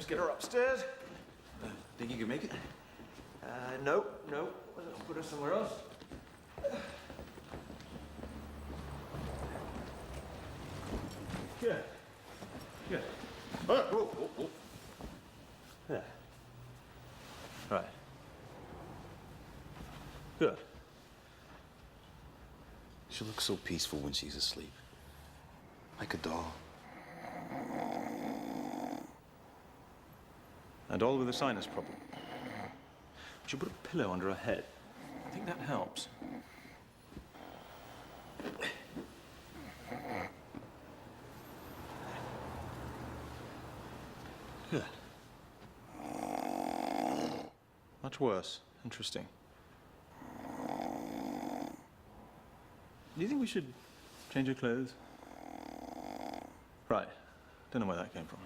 Let's get her upstairs. Think you can make it? No. I'll put her somewhere else. Good. Oh. Yeah. Right. Good. She looks so peaceful when she's asleep. Like a doll. A doll with a sinus problem. We should put a pillow under her head. I think that helps. Good. Much worse. Interesting. Do you think we should change her clothes? Right. Don't know where that came from.